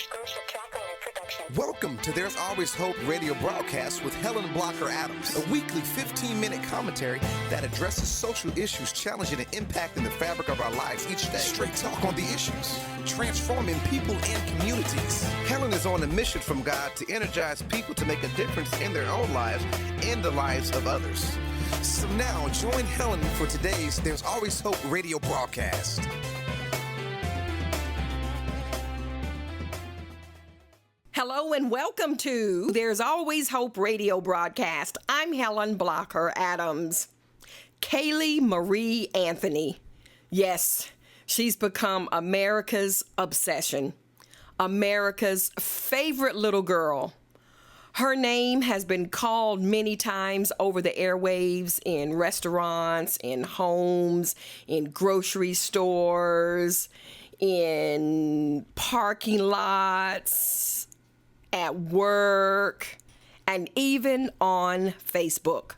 exclusive track owner production. Welcome to There's Always Hope radio broadcast with Helen Blocker Adams, a weekly 15-minute commentary that addresses social issues challenging and impacting the fabric of our lives each day. Straight talk on the issues, transforming people and communities. Helen is on a mission from God to energize people to make a difference in their own lives and the lives of others. So now, join Helen for today's There's Always Hope radio broadcast. Hello and welcome to There's Always Hope radio broadcast. I'm Helen Blocker Adams. Kaylee Marie Anthony. Yes, she's become America's obsession. America's favorite little girl. Her name has been called many times over the airwaves in restaurants, in homes, in grocery stores, in parking lots, at work, and even on Facebook.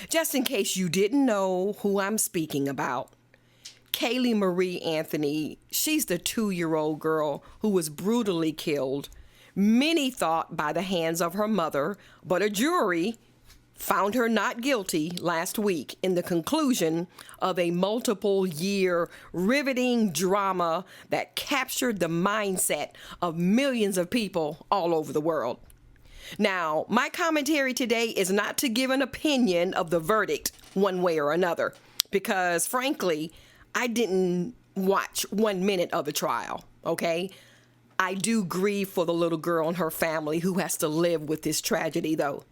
Just in case you didn't know who I'm speaking about, Kaylee Marie Anthony, she's the 2-year-old girl who was brutally killed, many thought by the hands of her mother, but a jury found her not guilty last week in the conclusion of a multiple-year riveting drama that captured the mindset of millions of people all over the world. Now, my commentary today is not to give an opinion of the verdict one way or another, because frankly, I didn't watch 1 minute of the trial, okay? I do grieve for the little girl and her family who has to live with this tragedy, though.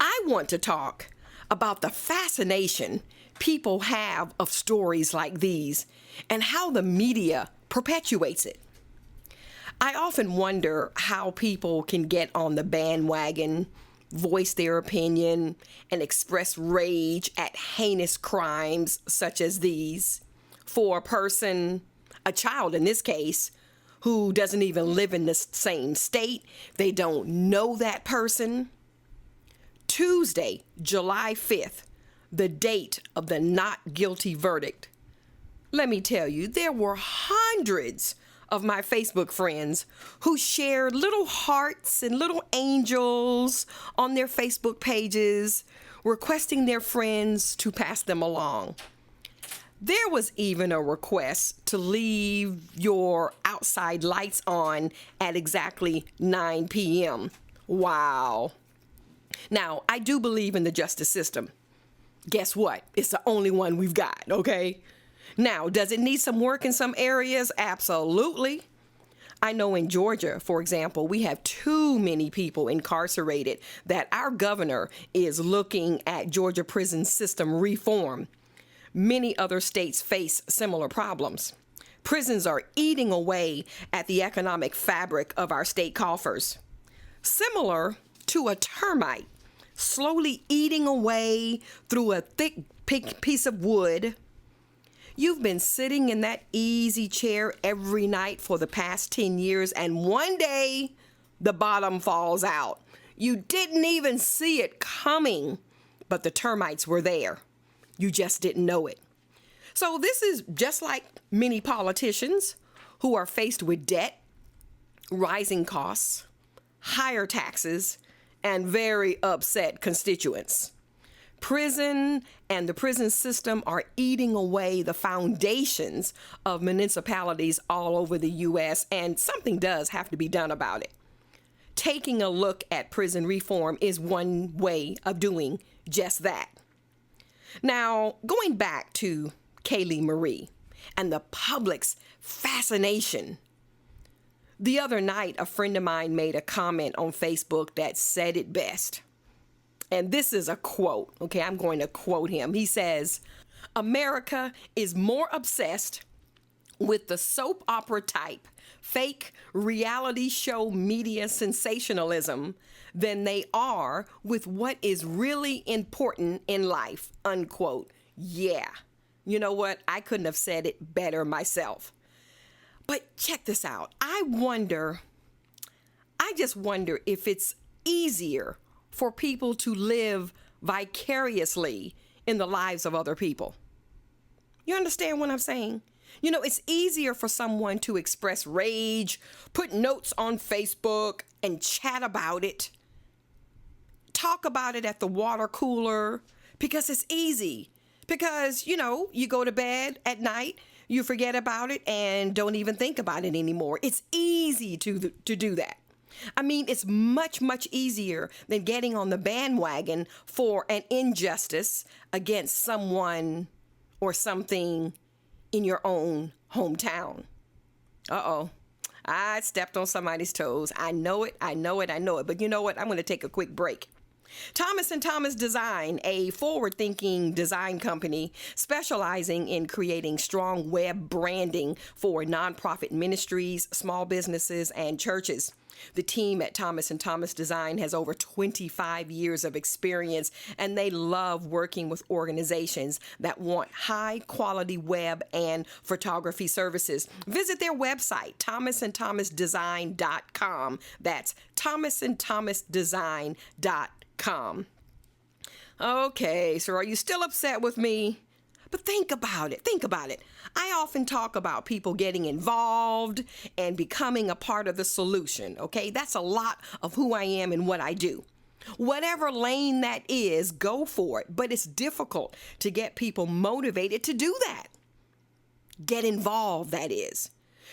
I want to talk about the fascination people have of stories like these and how the media perpetuates it. I often wonder how people can get on the bandwagon, voice their opinion, and express rage at heinous crimes such as these for a person, a child in this case, who doesn't even live in the same state. They don't know that person. Tuesday, July 5th, the date of the not guilty verdict. Let me tell you, there were hundreds of my Facebook friends who shared little hearts and little angels on their Facebook pages, requesting their friends to pass them along. There was even a request to leave your outside lights on at exactly 9 p.m. Wow. Now, I do believe in the justice system. Guess what? It's the only one we've got, okay? Now, does it need some work in some areas? Absolutely. I know in Georgia, for example, we have too many people incarcerated that our governor is looking at Georgia prison system reform. Many other states face similar problems. Prisons are eating away at the economic fabric of our state coffers. Similar to a termite slowly eating away through a thick piece of wood. You've been sitting in that easy chair every night for the past 10 years, and one day the bottom falls out. You didn't even see it coming, but the termites were there. You just didn't know it. So this is just like many politicians who are faced with debt, rising costs, higher taxes, and very upset constituents. Prison and the prison system are eating away the foundations of municipalities all over the U.S., and something does have to be done about it. Taking a look at prison reform is one way of doing just that. Now, going back to Kaylee Marie and the public's fascination. The other night, a friend of mine made a comment on Facebook that said it best. And this is a quote, okay? I'm going to quote him. He says, "America is more obsessed with the soap opera type, fake reality show media sensationalism than they are with what is really important in life," unquote. Yeah. You know what? I couldn't have said it better myself. But check this out. I just wonder if it's easier for people to live vicariously in the lives of other people. You understand what I'm saying? You know, it's easier for someone to express rage, put notes on Facebook, and chat about it. Talk about it at the water cooler because it's easy. Because, you know, you go to bed at night, you forget about it and don't even think about it anymore. It's easy to do that. I mean, it's much, much easier than getting on the bandwagon for an injustice against someone or something in your own hometown. Uh-oh. I stepped on somebody's toes. I know it. But you know what? I'm going to take a quick break. Thomas & Thomas Design, a forward-thinking design company specializing in creating strong web branding for nonprofit ministries, small businesses, and churches. The team at Thomas & Thomas Design has over 25 years of experience, and they love working with organizations that want high-quality web and photography services. Visit their website, thomasandthomasdesign.com. That's thomasandthomasdesign.com. Okay, so are you still upset with me? But think about it. I often talk about people getting involved and becoming a part of the solution, okay? That's a lot of who I am and what I do. Whatever lane that is, go for it. But it's difficult to get people motivated to do that. Get involved, that is.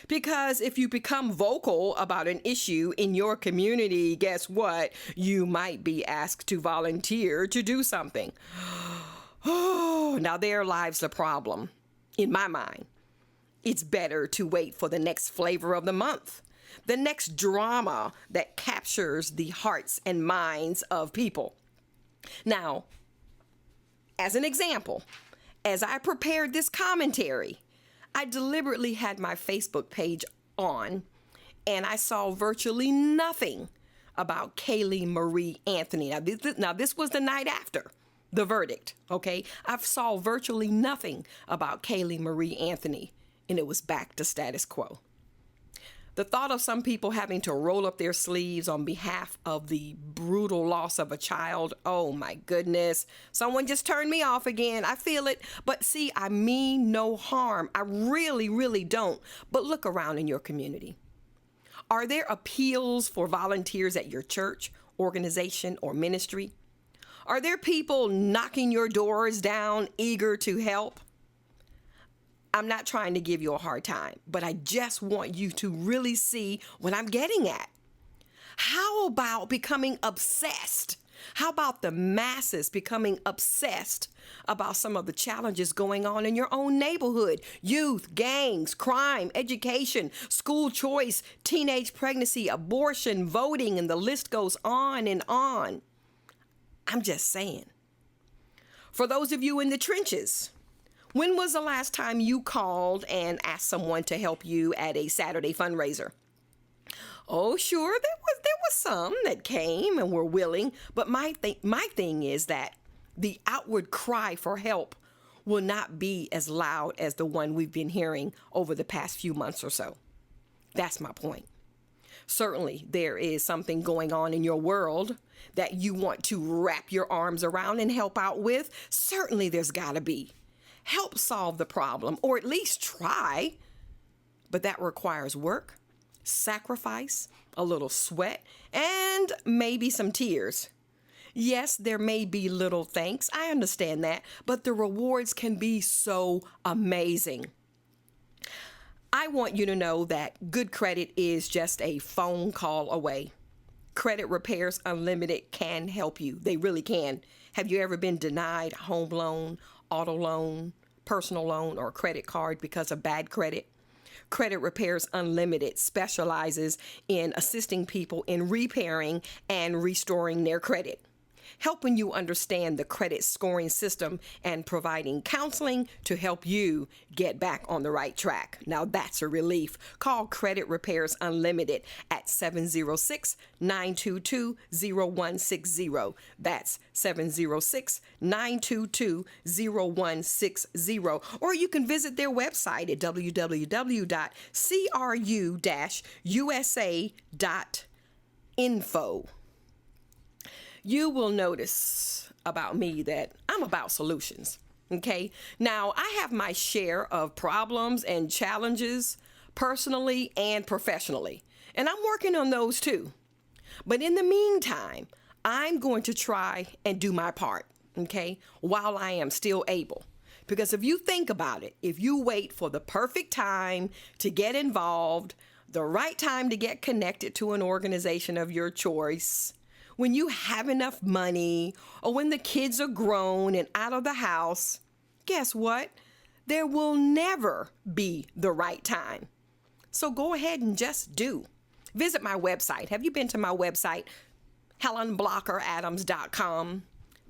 Because if you become vocal about an issue in your community, guess what? You might be asked to volunteer to do something. Oh, now there lies the problem. In my mind, it's better to wait for the next flavor of the month, the next drama that captures the hearts and minds of people. Now, as an example, as I prepared this commentary, I deliberately had my Facebook page on, and I saw virtually nothing about Kaylee Marie Anthony. Now this was the night after the verdict, okay? I saw virtually nothing about Kaylee Marie Anthony, and it was back to status quo. The thought of some people having to roll up their sleeves on behalf of the brutal loss of a child, oh my goodness. Someone just turned me off again. I feel it. But see, I mean no harm. I really, really don't. But look around in your community. Are there appeals for volunteers at your church, organization, or ministry? Are there people knocking your doors down, eager to help? I'm not trying to give you a hard time, but I just want you to really see what I'm getting at. How about becoming obsessed? How about the masses becoming obsessed about some of the challenges going on in your own neighborhood? Youth, gangs, crime, education, school choice, teenage pregnancy, abortion, voting, and the list goes on and on. I'm just saying. For those of you in the trenches, when was the last time you called and asked someone to help you at a Saturday fundraiser? Oh, sure, there was some that came and were willing, but my thing is that the outward cry for help will not be as loud as the one we've been hearing over the past few months or so. That's my point. Certainly, there is something going on in your world that you want to wrap your arms around and help out with. Certainly, there's got to be. Help solve the problem, or at least try. But that requires work, sacrifice, a little sweat, and maybe some tears. Yes, there may be little thanks. I understand that, but the rewards can be so amazing. I want you to know that good credit is just a phone call away. Credit Repairs Unlimited can help you. They really can. Have you ever been denied a home loan, auto loan, personal loan, or credit card because of bad credit? Credit Repairs Unlimited specializes in assisting people in repairing and restoring their credit, helping you understand the credit scoring system and providing counseling to help you get back on the right track. Now that's a relief. Call Credit Repairs Unlimited at 706-922-0160. That's 706-922-0160. Or you can visit their website at www.cru-usa.info. You will notice about me that I'm about solutions. Okay, now I have my share of problems and challenges personally and professionally, and I'm working on those too. But in the meantime, I'm going to try and do my part, okay, while I am still able. Because if you think about it, if you wait for the perfect time to get involved, the right time to get connected to an organization of your choice, when you have enough money, or when the kids are grown and out of the house, guess what? There will never be the right time. So go ahead and just do. Visit my website. Have you been to my website, HelenBlockerAdams.com?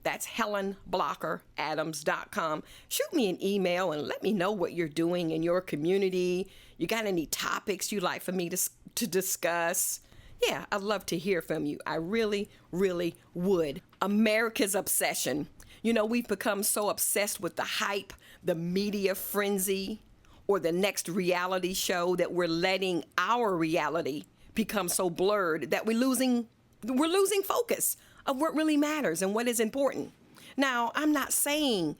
That's HelenBlockerAdams.com. Shoot me an email and let me know what you're doing in your community. You got any topics you'd like for me to discuss? Yeah, I'd love to hear from you. I really, really would. America's obsession. You know, we've become so obsessed with the hype, the media frenzy, or the next reality show that we're letting our reality become so blurred that we're losing focus of what really matters and what is important. Now, I'm not saying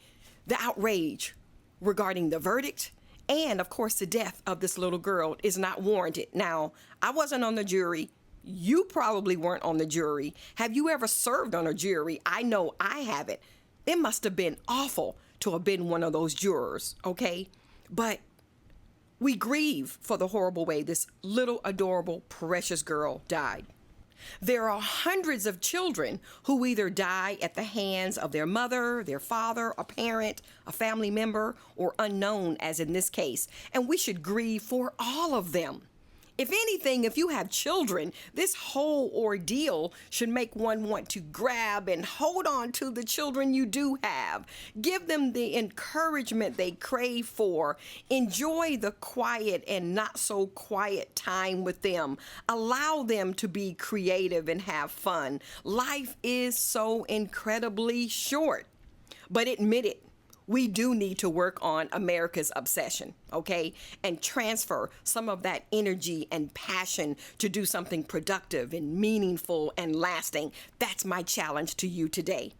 the outrage regarding the verdict and, of course, the death of this little girl is not warranted. Now, I wasn't on the jury. You probably weren't on the jury. Have you ever served on a jury? I know I haven't. It must have been awful to have been one of those jurors, okay? But we grieve for the horrible way this little, adorable, precious girl died. There are hundreds of children who either die at the hands of their mother, their father, a parent, a family member, or unknown, as in this case, and we should grieve for all of them. If anything, if you have children, this whole ordeal should make one want to grab and hold on to the children you do have. Give them the encouragement they crave for. Enjoy the quiet and not so quiet time with them. Allow them to be creative and have fun. Life is so incredibly short, but admit it. We do need to work on America's obsession, okay? And transfer some of that energy and passion to do something productive and meaningful and lasting. That's my challenge to you today.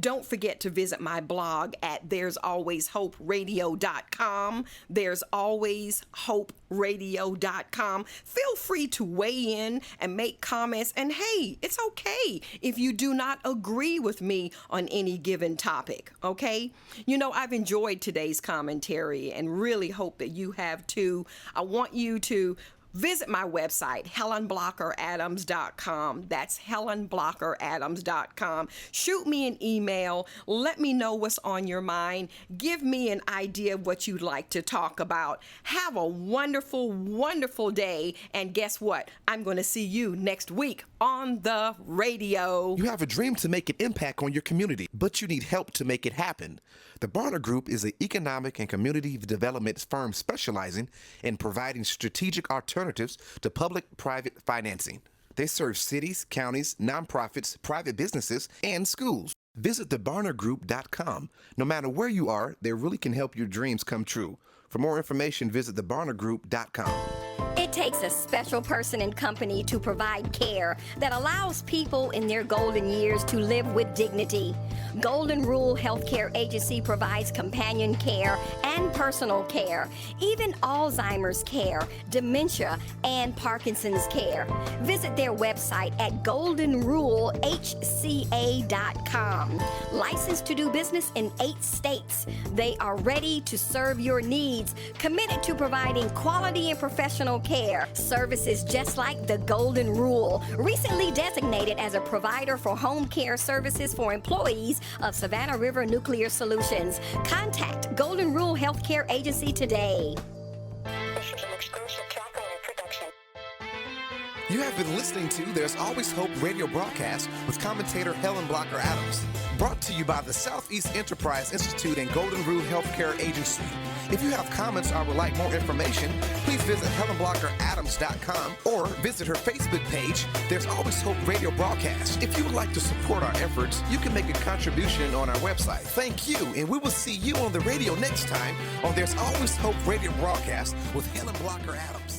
Don't forget to visit my blog at there'salwayshoperadio.com. There'salwayshoperadio.com. Feel free to weigh in and make comments. And hey, it's okay if you do not agree with me on any given topic, okay? You know, I've enjoyed today's commentary and really hope that you have too. I want you to visit my website, HelenBlockerAdams.com. That's HelenBlockerAdams.com. Shoot me an email. Let me know what's on your mind. Give me an idea of what you'd like to talk about. Have a wonderful, wonderful day. And guess what? I'm going to see you next week on the radio. You have a dream to make an impact on your community, but you need help to make it happen. The Barner Group is an economic and community development firm specializing in providing strategic alternatives to public-private financing. They serve cities, counties, nonprofits, private businesses, and schools. Visit thebarnergroup.com. No matter where you are, they really can help your dreams come true. For more information, visit thebarnergroup.com. It takes a special person and company to provide care that allows people in their golden years to live with dignity. Golden Rule Healthcare Agency provides companion care and personal care, even Alzheimer's care, dementia, and Parkinson's care. Visit their website at goldenrulehca.com. Licensed to do business in 8 states. They are ready to serve your needs, committed to providing quality and professional care. Services just like the Golden Rule, recently designated as a provider for home care services for employees of Savannah River Nuclear Solutions. Contact Golden Rule Healthcare Agency today. This is an exclusive Chocolate production. You have been listening to There's Always Hope radio broadcast with commentator Helen Blocker Adams. Brought to you by the Southeast Enterprise Institute and Golden Rule Healthcare Agency. If you have comments or would like more information, please visit HelenBlockerAdams.com or visit her Facebook page, There's Always Hope Radio Broadcast. If you would like to support our efforts, you can make a contribution on our website. Thank you, and we will see you on the radio next time on There's Always Hope Radio Broadcast with Helen Blocker Adams.